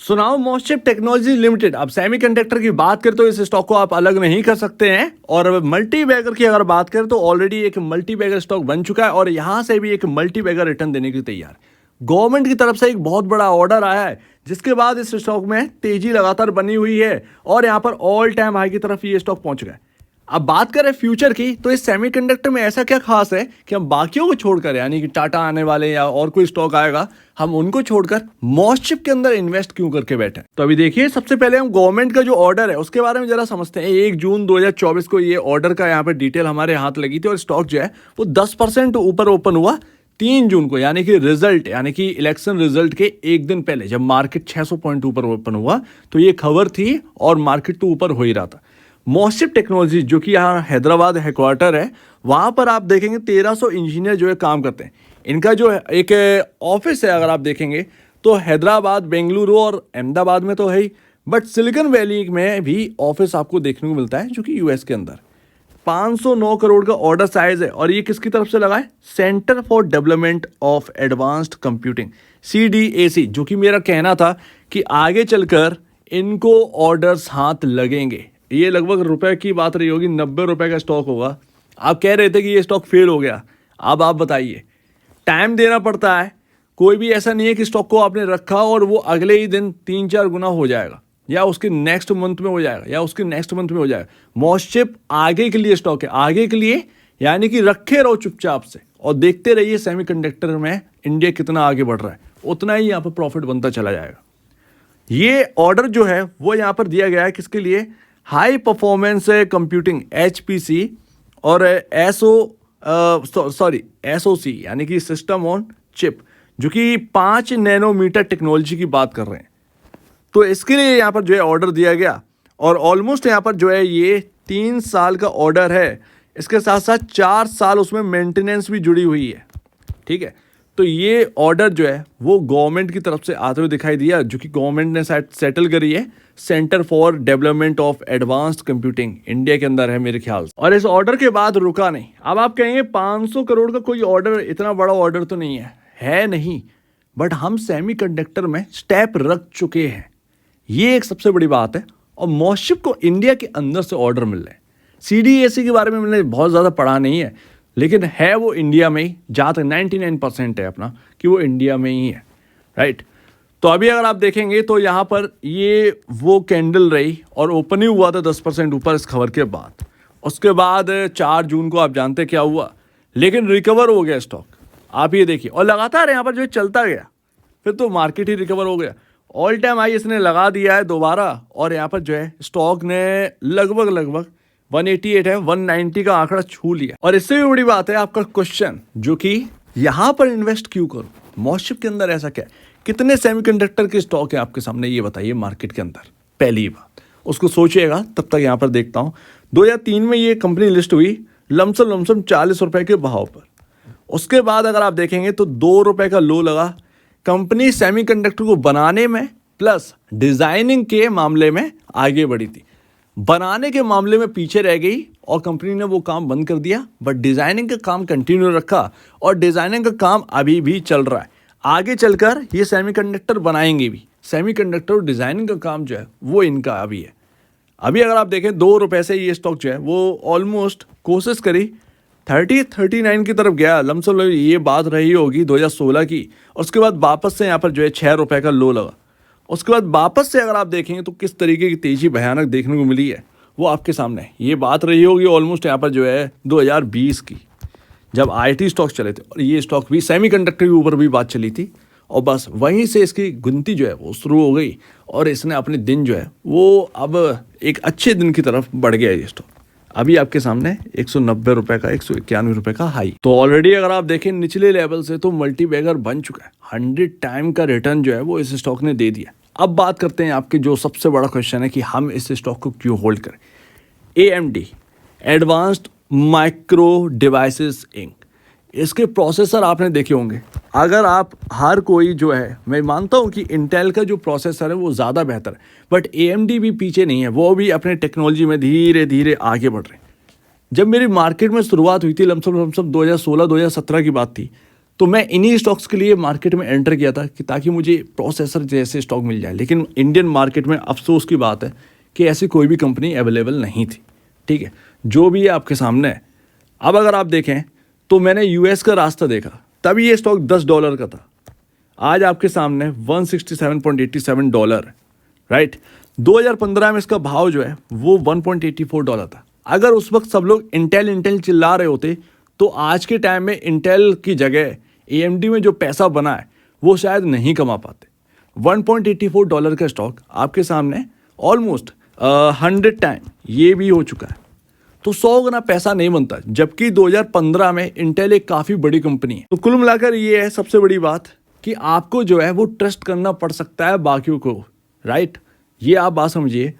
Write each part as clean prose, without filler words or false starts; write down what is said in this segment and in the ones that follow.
सुनाओ मोस्टशिप technology limited. अब semiconductor की बात करें तो इस स्टॉक को आप अलग नहीं कर सकते हैं। और मल्टी बैगर की अगर बात करें तो ऑलरेडी एक मल्टी बैगर स्टॉक बन चुका है और यहां से भी एक मल्टी बैगर रिटर्न देने के लिए तैयार। गवर्नमेंट की तरफ से एक बहुत बड़ा ऑर्डर आया है जिसके बाद इस स्टॉक में तेजी लगातार बनी हुई है और यहां पर ऑल टाइम हाई की तरफ ये स्टॉक पहुंच गया। अब बात करें फ्यूचर की तो इस सेमीकंडक्टर में ऐसा क्या खास है कि हम बाकियों को छोड़कर यानी कि टाटा आने वाले या और कोई स्टॉक आएगा हम उनको छोड़कर मोस्टशिप के अंदर इन्वेस्ट क्यों करके बैठे। तो अभी देखिए सबसे पहले हम गवर्नमेंट का जो ऑर्डर है उसके बारे में जरा समझते हैं। 1 जून 2024 को ये ऑर्डर का यहाँ पर डिटेल हमारे हाथ लगी थी और स्टॉक जो है वो 10% ऊपर ओपन हुआ 3 जून को यानी कि इलेक्शन रिजल्ट के एक दिन पहले जब मार्केट 600 पॉइंट ऊपर ओपन हुआ तो ये खबर थी और मार्केट तो ऊपर हो ही रहा था। मोस्टशिप टेक्नोलॉजी जो कि यहाँ हैदराबाद हेडक्वार्टर है वहाँ पर आप देखेंगे 1300 इंजीनियर जो है काम करते हैं। इनका जो एक ऑफिस है अगर आप देखेंगे तो हैदराबाद, बेंगलुरु और अहमदाबाद में तो है ही, बट सिलिकॉन वैली में भी ऑफिस आपको देखने को मिलता है जो कि यूएस के अंदर। 509 करोड़ का ऑर्डर साइज है और ये किसकी तरफ से लगा है? Centre for development of advanced computing CDAC, जो कि मेरा कहना था कि आगे चलकर इनको ऑर्डर्स हाथ लगेंगे। ये लगभग रुपए की बात रही होगी, 90 रुपए का स्टॉक होगा। आप कह रहे थे कि ये स्टॉक फेल हो गया। अब आप बताइए, टाइम देना पड़ता है। कोई भी ऐसा नहीं है कि स्टॉक को आपने रखा और वो अगले ही दिन 3-4 गुना हो जाएगा या उसके नेक्स्ट मंथ में हो जाएगा या उसके नेक्स्ट मंथ में हो जाएगा। मोस्टशिप आगे के लिए स्टॉक है, आगे के लिए, यानी कि रखे रहो चुपचाप से और देखते रहिए सेमीकंडक्टर में इंडिया कितना आगे बढ़ रहा है, उतना ही यहाँ पर प्रॉफिट बनता चला जाएगा। ये ऑर्डर जो है वो यहाँ पर दिया गया है किसके लिए? हाई परफॉर्मेंस कंप्यूटिंग HPC और SOC यानी कि सिस्टम ऑन चिप, जो कि 5 नैनोमीटर टेक्नोलॉजी की बात कर रहे हैं। तो इसके लिए यहाँ पर जो है ऑर्डर दिया गया और ऑलमोस्ट यहाँ पर जो है ये 3 साल का ऑर्डर है। इसके साथ साथ 4 साल उसमें मेंटेनेंस भी जुड़ी हुई है। ठीक है, तो ये ऑर्डर जो है वो गवर्नमेंट की तरफ से आते हुए दिखाई दिया, जो कि गवर्नमेंट ने सेटल करी है। Centre for development of advanced computing India के अंदर है मेरे ख्याल से। और इस ऑर्डर के बाद रुका नहीं। अब आप कहेंगे 500 करोड़ का कोई ऑर्डर, इतना बड़ा ऑर्डर तो नहीं है नहीं, बट हम सेमीकंडक्टर में स्टेप रख चुके हैं, ये एक सबसे बड़ी बात है। और मोस्टशिप को इंडिया के अंदर से ऑर्डर मिल रहे हैं। CDAC के बारे में मैंने बहुत ज़्यादा पढ़ा नहीं है, लेकिन है वो इंडिया में ही, जहाँ तक 99% है अपना कि वो इंडिया में ही है, राइट। तो अभी अगर आप देखेंगे तो यहाँ पर ये वो कैंडल रही और ओपन ही हुआ था 10% ऊपर इस खबर के बाद। उसके बाद 4 जून को आप जानते क्या हुआ, लेकिन रिकवर हो गया स्टॉक। आप ये देखिए, और लगातार यहाँ पर जो चलता गया, फिर तो मार्केट ही रिकवर हो गया। ऑल टाइम हाई इसने लगा दिया है दोबारा और यहाँ पर जो है स्टॉक ने लगभग 188 है, 190 का आंकड़ा छू लिया। और इससे भी बड़ी बात है आपका क्वेश्चन, जो कि यहाँ पर इन्वेस्ट क्यों करूँ, मोस्टशिप के अंदर ऐसा क्या है? कितने सेमीकंडक्टर के स्टॉक है आपके सामने, ये बताइए मार्केट के अंदर। पहली बात उसको सोचिएगा, तब तक यहाँ पर देखता हूँ 2003 में ये कंपनी लिस्ट हुई लमसम 40 रुपए के भाव पर। उसके बाद अगर आप देखेंगे तो 2 रुपए का लो लगा। कंपनी सेमीकंडक्टर को बनाने में प्लस डिजाइनिंग के मामले में आगे बढ़ी थी। बनाने के मामले में पीछे रह गई और कंपनी ने वो काम बंद कर दिया, बट डिजाइनिंग का काम कंटिन्यू रखा और डिजाइनिंग का काम अभी भी चल रहा है। आगे चलकर ये सेमीकंडक्टर बनाएंगे भी। सेमीकंडक्टर और डिजाइनिंग का काम जो है वो इनका अभी है। अभी अगर आप देखें 2 रुपए से ये स्टॉक जो है वो ऑलमोस्ट कोशिश करी 39 की तरफ गया। लमसम ये बात रही होगी 2016 की। और उसके बाद वापस से यहाँ पर जो है 6 रुपए का लो लगा। उसके बाद वापस से अगर आप देखेंगे तो किस तरीके की तेजी भयानक देखने को मिली है वो आपके सामने है। ये बात रही होगी ऑलमोस्ट यहाँ पर जो है 2020 की, जब IT स्टॉक चले थे और ये स्टॉक भी सेमीकंडक्टर के ऊपर भी बात चली थी। और बस वहीं से इसकी गिनती जो है वो शुरू हो गई और इसने अपने दिन जो है वो अब एक अच्छे दिन की तरफ बढ़ गया ये स्टॉक। अभी आपके सामने 190 रुपए का, 191 रुपए का हाई। तो ऑलरेडी अगर आप देखें निचले लेवल से तो मल्टी बैगर बन चुका है। 100 टाइम का रिटर्न जो है वो इस स्टॉक ने दे दिया। अब बात करते हैं आपके जो सबसे बड़ा क्वेश्चन है कि हम इस स्टॉक को क्यों होल्ड करें। AMD advanced micro devices inc, इसके प्रोसेसर आपने देखे होंगे। अगर आप हर कोई जो है, मैं मानता हूं कि इंटेल का जो प्रोसेसर है वो ज़्यादा बेहतर है, बट AMD भी पीछे नहीं है, वो भी अपने टेक्नोलॉजी में धीरे धीरे आगे बढ़ रहे हैं। जब मेरी मार्केट में शुरुआत हुई थी लमसम 2016-2017 की बात थी, तो मैं इन्हीं स्टॉक्स के लिए मार्केट में एंटर किया था कि ताकि मुझे प्रोसेसर जैसे स्टॉक मिल जाए। लेकिन इंडियन मार्केट में अफसोस की बात है कि ऐसी कोई भी कंपनी अवेलेबल नहीं थी। ठीक है, जो भी है आपके सामने है। अब अगर आप देखें तो मैंने यूएस का रास्ता देखा, तभी ये स्टॉक $10 का था। आज आपके सामने $167.87 राइट। 2015 में इसका भाव जो है वो $1.84 था। अगर उस वक्त सब लोग इंटेल चिल्ला रहे होते तो आज के टाइम में इंटेल की जगह AMD में जो पैसा बना है वो शायद नहीं कमा पाते। $1.84 का स्टॉक आपके सामने ऑलमोस्ट 100 टाइम ये भी हो चुका है। तो 100 गुना पैसा नहीं बनता, जबकि 2015 में इंटेल एक काफ़ी बड़ी कंपनी है। तो कुल मिलाकर ये है सबसे बड़ी बात कि आपको जो है वो ट्रस्ट करना पड़ सकता है बाकियों को, राइट। ये आप बात समझिए।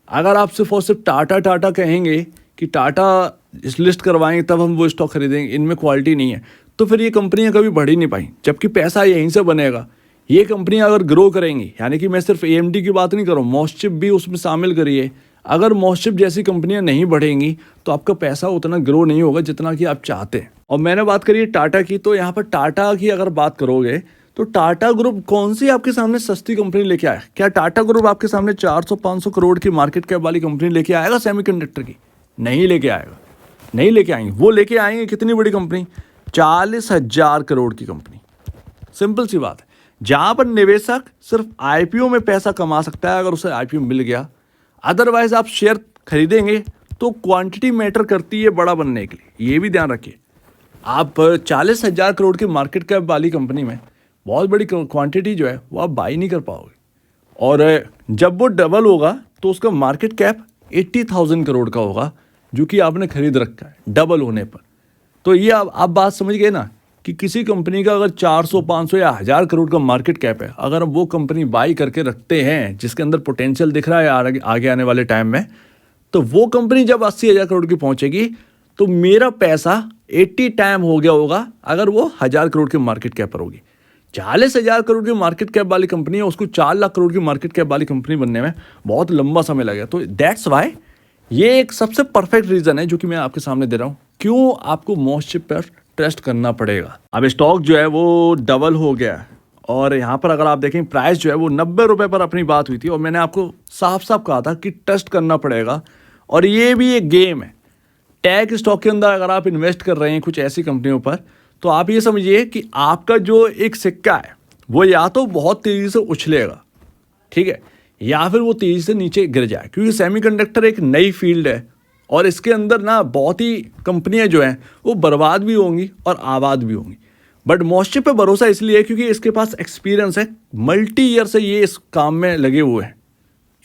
अगर आप सिर्फ और सिर्फ टाटा कहेंगे कि टाटा इस लिस्ट करवाएंगे तब हम वो स्टॉक खरीदेंगे, इनमें क्वालिटी नहीं है, तो फिर ये कंपनियां कभी बढ़ ही नहीं पाई, जबकि पैसा यहीं से बनेगा। ये कंपनियां अगर ग्रो करेंगी, यानी कि मैं सिर्फ AMD की बात नहीं कर रहा हूँ, मॉसचिप भी उसमें शामिल करिए। अगर मॉसचिप जैसी कंपनियां नहीं बढ़ेंगी तो आपका पैसा उतना ग्रो नहीं होगा जितना कि आप चाहते हैं। और मैंने बात करी टाटा की, तो यहाँ पर टाटा की अगर बात करोगे तो टाटा ग्रुप कौन सी आपके सामने सस्ती कंपनी लेके आया? क्या टाटा ग्रुप आपके सामने 400-500 करोड़ की मार्केट कैप वाली कंपनी लेके आएगा सेमीकंडक्टर की? नहीं लेके आएगा, नहीं लेके आएंगे। वो लेके आएंगे कितनी बड़ी कंपनी? 40,000 करोड़ की कंपनी। सिंपल सी बात है। जहां पर निवेशक सिर्फ IPO में पैसा कमा सकता है अगर उसे IPO मिल गया, अदरवाइज आप शेयर खरीदेंगे तो क्वांटिटी मैटर करती है बड़ा बनने के लिए, ये भी ध्यान रखिए। आप 40,000 करोड़ की मार्केट कैप वाली कंपनी में बहुत बड़ी क्वांटिटी जो है वो आप बाई नहीं कर पाओगे। और जब वो डबल होगा तो उसका मार्केट कैप 80,000 करोड़ का होगा, जो कि आपने खरीद रखा है डबल होने पर। तो ये आप बात समझ गए ना कि किसी कंपनी का अगर 400, 500 या 1000 करोड़ का मार्केट कैप है, अगर हम वो कंपनी बाई करके रखते हैं जिसके अंदर पोटेंशियल दिख रहा है आगे आने वाले टाइम में, तो वो कंपनी जब 80,000 करोड़ की पहुंचेगी तो मेरा पैसा 80 टाइम हो गया होगा अगर वो 1000 करोड़ की मार्केट कैप पर होगी। 40,000 करोड़ की मार्केट कैप वाली कंपनी है, उसको 4 लाख करोड़ की मार्केट कैप वाली कंपनी बनने में बहुत लंबा समय लगेगा। तो दैट्स वाई ये एक सबसे परफेक्ट रीज़न है जो कि मैं आपके सामने दे रहा हूँ क्यों आपको मॉसचिप पर ट्रस्ट करना पड़ेगा। अब स्टॉक जो है वो डबल हो गया है और यहाँ पर अगर आप देखें प्राइस जो है वो 90 रुपये पर अपनी बात हुई थी और मैंने आपको साफ साफ कहा था कि ट्रस्ट करना पड़ेगा। और ये भी एक गेम है। टेक स्टॉक के अंदर अगर आप इन्वेस्ट कर रहे हैं कुछ ऐसी कंपनियों पर, तो आप ये समझिए कि आपका जो एक सिक्का है वो या तो बहुत तेज़ी से उछलेगा, ठीक है, या फिर वो तेज़ी से नीचे गिर जाए, क्योंकि सेमीकंडक्टर एक नई फील्ड है और इसके अंदर ना बहुत ही कंपनियां जो हैं वो बर्बाद भी होंगी और आबाद भी होंगी। बट मॉसचिप पे भरोसा इसलिए है क्योंकि इसके पास एक्सपीरियंस है, मल्टी ईयर से ये इस काम में लगे हुए हैं,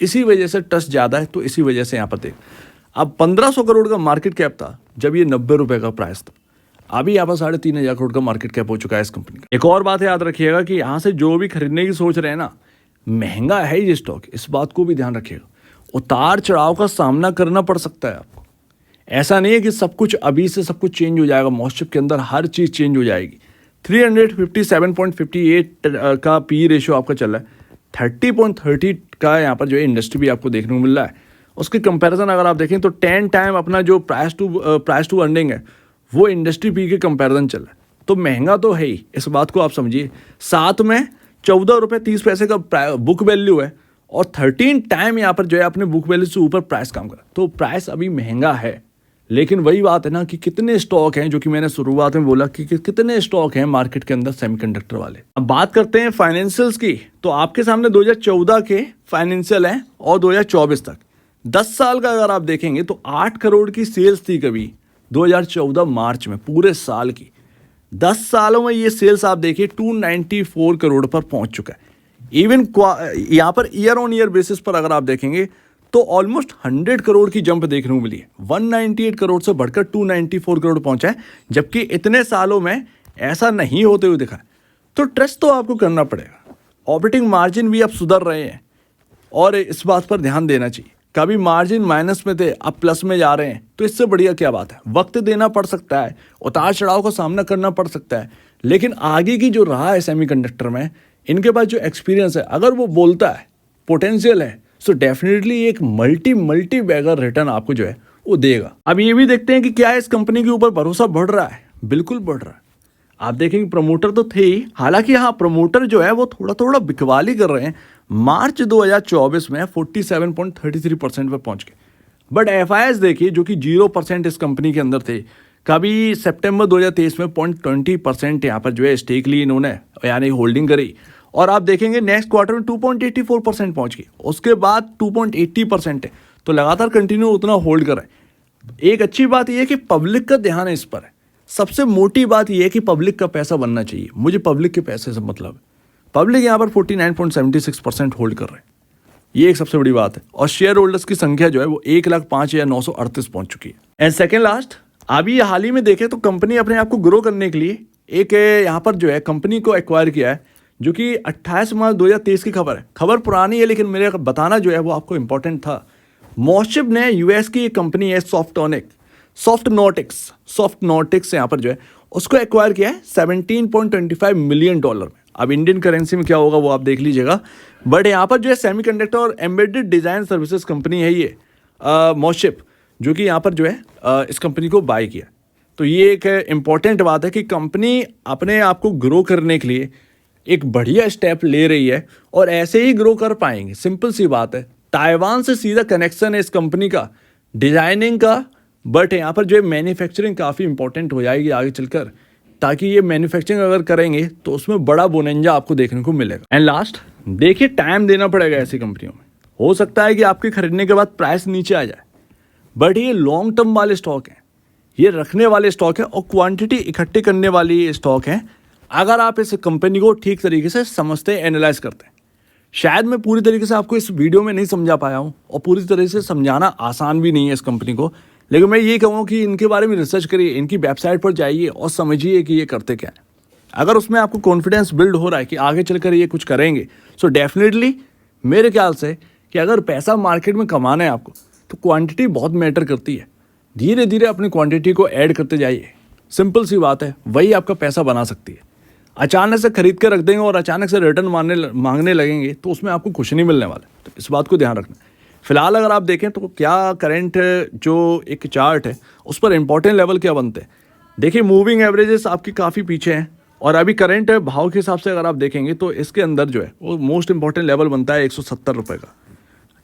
इसी वजह से ट्रस्ट ज़्यादा है। तो इसी वजह से यहाँ पर देख, अब 1500 करोड़ का मार्केट कैप था जब ये 90 रुपये का प्राइस था, अभी यहाँ पर 3,500 करोड़ का मार्केट कैप हो चुका है इस कंपनी का। एक और बात याद रखिएगा कि यहाँ से जो भी खरीदने की सोच रहे हैं ना, महंगा है ये स्टॉक, इस बात को भी ध्यान रखिएगा। उतार चढ़ाव का सामना करना पड़ सकता है आपको। ऐसा नहीं है कि सब कुछ अभी से सब कुछ चेंज हो जाएगा। मॉसचिप के अंदर हर चीज़ चेंज हो जाएगी। 357.58 का PE रेशियो आपका चल रहा है, 30.30 का यहाँ पर जो है इंडस्ट्री भी आपको देखने को मिल रहा है। उसके कंपैरिजन अगर आप देखें तो 10 टाइम अपना जो प्राइस टू अर्निंग है वो इंडस्ट्री PE के कंपैरिजन चल रहा है। तो महंगा तो है ही, इस बात को आप समझिए। साथ में 14 रुपये 30 पैसे का बुक वैल्यू है और 13 टाइम यहाँ पर जो है अपने बुक वैल्यू से ऊपर प्राइस काम कर रहा है। तो प्राइस अभी महंगा है, लेकिन वही बात है ना कि कितने स्टॉक हैं, जो कि मैंने शुरुआत में बोला कि कितने स्टॉक हैं मार्केट के अंदर सेमीकंडक्टर वाले। अब बात करते हैं फाइनेंशियल्स की, तो आपके सामने 2014 के फाइनेंशियल हैं और 2024 तक 10 साल का अगर आप देखेंगे तो 8 करोड़ की सेल्स थी कभी 2014 मार्च में, पूरे साल की। 10 सालों में ये सेल्स आप देखिए 294 करोड़ पर पहुंच चुका है। इवन यहाँ per year on year basis पर अगर आप देखेंगे तो ऑलमोस्ट 100 करोड़ की जंप देखने को मिली है। 198 करोड़ से बढ़कर 294 करोड़ पहुंचा है, जबकि इतने सालों में ऐसा नहीं होते हुए दिखा है। तो ट्रस्ट तो आपको करना पड़ेगा। ऑपरेटिंग मार्जिन भी अब सुधर रहे हैं और इस बात पर ध्यान देना चाहिए। कभी मार्जिन माइनस में थे, अब प्लस में जा रहे हैं, तो इससे बढ़िया क्या बात है। वक्त देना पड़ सकता है, उतार चढ़ाव का सामना करना पड़ सकता है, लेकिन आगे की जो रहा है सेमीकंडक्टर में, इनके पास जो एक्सपीरियंस है, अगर वो बोलता है पोटेंशियल है, सो डेफिनेटली एक मल्टी बैगर रिटर्न आपको जो है वो देगा। अब ये भी देखते हैं कि क्या इस कंपनी के ऊपर भरोसा बढ़ रहा है। बिल्कुल बढ़ रहा है। आप देखेंगे प्रमोटर तो थे ही, हालांकि हाँ प्रमोटर जो है वो थोड़ा थोड़ा बिकवाली कर रहे हैं। मार्च 2024 में 47.33% पे पहुंच गए। बट एफआईएस देखिए जो कि 0% इस कंपनी के अंदर थे, कभी सितंबर 2023 में 0.20% यहाँ पर जो है स्टेक ली इन्होंने, यानी होल्डिंग करी। और आप देखेंगे नेक्स्ट क्वार्टर में 2.84% पहुंच गई, उसके बाद 2.80% है। तो लगातार कंटिन्यू उतना होल्ड कर रहे हैं। एक अच्छी बात यह है कि पब्लिक का ध्यान इस पर है। सबसे मोटी बात यह है कि पब्लिक का पैसा बनना चाहिए, मुझे पब्लिक के पैसे से मतलब है। पब्लिक यहाँ पर 49.76% होल्ड कर रहे हैं, ये एक सबसे बड़ी बात है। और शेयर होल्डर्स की संख्या जो है वो 1,05,938 पहुंच चुकी है। एंड सेकेंड लास्ट, अभी हाल ही में देखें तो कंपनी अपने आप को ग्रो करने के लिए एक यहाँ पर जो है कंपनी को एक्वायर किया है, जो कि 28 मार्च 2023 की खबर है। खबर पुरानी है लेकिन मेरे बताना जो है वो आपको इंपॉर्टेंट था। मॉशिप ने यूएस की एक कंपनी है सॉफ्टनॉटिक्स यहाँ पर जो है उसको एक्वायर किया है $17.25 मिलियन में। अब इंडियन करेंसी में क्या होगा वो आप देख लीजिएगा। बट यहाँ पर जो है सेमीकंडक्टर और एम्बेडेड डिज़ाइन सर्विसेज कंपनी है ये मॉशिप, जो कि यहाँ पर जो है इस कंपनी को बाय किया। तो ये एक इम्पॉर्टेंट बात है कि कंपनी अपने आप को ग्रो करने के लिए एक बढ़िया स्टेप ले रही है और ऐसे ही ग्रो कर पाएंगे। सिंपल सी बात है, ताइवान से सीधा कनेक्शन है इस कंपनी का, डिजाइनिंग का। बट यहाँ पर जो है मैन्युफैक्चरिंग काफ़ी इंपॉर्टेंट हो जाएगी आगे चलकर, ताकि ये मैन्युफैक्चरिंग अगर करेंगे तो उसमें बड़ा बोनंजा आपको देखने को मिलेगा। एंड लास्ट, देखिए टाइम देना पड़ेगा ऐसी कंपनियों में। हो सकता है कि आपके खरीदने के बाद प्राइस नीचे आ जाए, बट ये लॉन्ग टर्म वाले स्टॉक हैं, ये रखने वाले स्टॉक है और क्वांटिटी इकट्ठे करने वाली स्टॉक है। अगर आप इस कंपनी को ठीक तरीके से समझते एनालाइज करते हैं। शायद मैं पूरी तरीके से आपको इस वीडियो में नहीं समझा पाया हूँ और पूरी तरह से समझाना आसान भी नहीं है इस कंपनी को, लेकिन मैं ये कहूँगा कि इनके बारे में रिसर्च करिए, इनकी वेबसाइट पर जाइए और समझिए कि ये करते क्या है। अगर उसमें आपको कॉन्फिडेंस बिल्ड हो रहा है कि आगे चलकर ये कुछ करेंगे, सो डेफिनेटली मेरे ख्याल से कि अगर पैसा मार्केट में कमाना है आपको तो क्वांटिटी बहुत मैटर करती है। धीरे धीरे अपनी क्वांटिटी को ऐड करते जाइए, सिंपल सी बात है, वही आपका पैसा बना सकती है। अचानक से खरीद कर रख देंगे और अचानक से रिटर्न मांगने लगेंगे तो उसमें आपको कुछ नहीं मिलने वाला, तो इस बात को ध्यान रखना। फिलहाल अगर आप देखें तो क्या करंट जो एक चार्ट है उस पर इंपॉर्टेंट लेवल क्या बनते हैं, देखिए मूविंग एवरेजेस आपकी काफ़ी पीछे हैं और अभी करंट भाव के हिसाब से अगर आप देखेंगे तो इसके अंदर जो है वो मोस्ट इंपॉर्टेंट लेवल बनता है 170 रुपये का।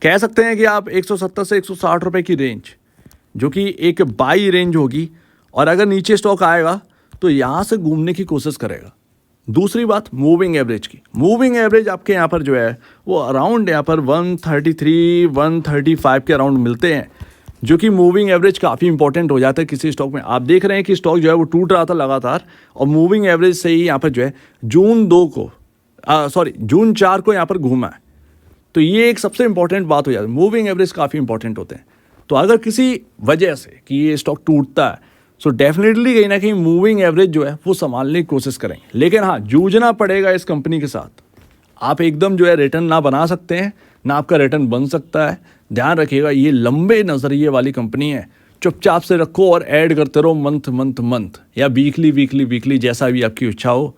कह सकते हैं कि आप 170 से 160 रुपये की रेंज, जो कि एक बाई रेंज होगी, और अगर नीचे स्टॉक आएगा तो यहाँ से घूमने की कोशिश करेगा। दूसरी बात मूविंग एवरेज की, मूविंग एवरेज आपके यहाँ पर जो है वो अराउंड यहाँ पर 133 135 के अराउंड मिलते हैं, जो कि मूविंग एवरेज काफ़ी इंपॉर्टेंट हो जाता है किसी स्टॉक में। आप देख रहे हैं कि स्टॉक जो है वो टूट रहा था लगातार और मूविंग एवरेज से ही यहाँ पर जो है जून 4 को यहाँ पर घूमा है। तो ये एक सबसे इंपॉर्टेंट बात हो जाती है, मूविंग एवरेज काफ़ी इंपॉर्टेंट होते हैं। तो अगर किसी वजह से कि ये स्टॉक टूटता है सो डेफिनेटली कहीं ना कहीं मूविंग एवरेज जो है वो संभालने की कोशिश करेंगे। लेकिन हाँ, जूझना पड़ेगा इस कंपनी के साथ। आप एकदम जो है रिटर्न ना बना सकते हैं, ना आपका रिटर्न बन सकता है। ध्यान रखिएगा, ये लंबे नज़रिए वाली कंपनी है। चुपचाप से रखो और ऐड करते रहो मंथ या वीकली जैसा भी आपकी इच्छा हो।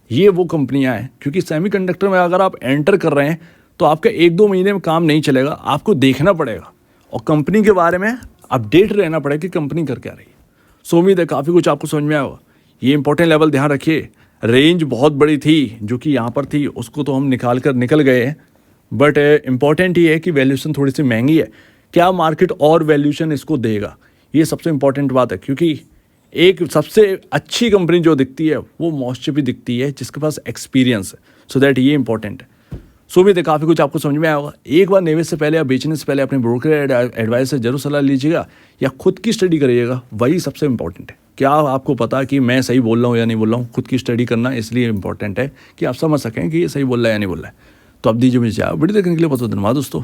ये वो कंपनियां हैं, क्योंकि सेमीकंडक्टर में अगर आप एंटर कर रहे हैं तो आपका 1-2 महीने में काम नहीं चलेगा, आपको देखना पड़ेगा और कंपनी के बारे में अपडेट रहना पड़ेगा कि कंपनी कर क्या रही है। सो उम्मीद है काफ़ी कुछ आपको समझ में आया होगा। ये इंपॉर्टेंट लेवल ध्यान रखिए, रेंज बहुत बड़ी थी जो कि यहाँ पर थी, उसको तो हम निकल गए हैं। बट इम्पॉर्टेंट ये है कि वैल्यूएशन थोड़ी सी महंगी है, क्या मार्केट और वैल्यूएशन इसको देगा, ये सबसे इंपॉर्टेंट बात है। क्योंकि एक सबसे अच्छी कंपनी जो दिखती है वो मॉस्चर भी दिखती है जिसके पास एक्सपीरियंस है। सो दैट ये इंपॉर्टेंट है। सो उम्मीद है काफ़ी कुछ आपको समझ में आया होगा। एक बार निवेश से पहले या बेचने से पहले अपने ब्रोकर एडवाइस से जरूर सलाह लीजिएगा या खुद की स्टडी करिएगा, वही सबसे इंपॉर्टेंट है। क्या आपको पता कि मैं सही बोल रहा हूँ या नहीं बोल रहा हूँ, खुद की स्टडी करना इसलिए इंपॉर्टेंट है कि आप समझ सकें कि ये सही बोल रहा है या नहीं बोल रहा है। तो अब दीजिए मुझे वीडियो देखने के लिए बहुत धन्यवाद दोस्तों।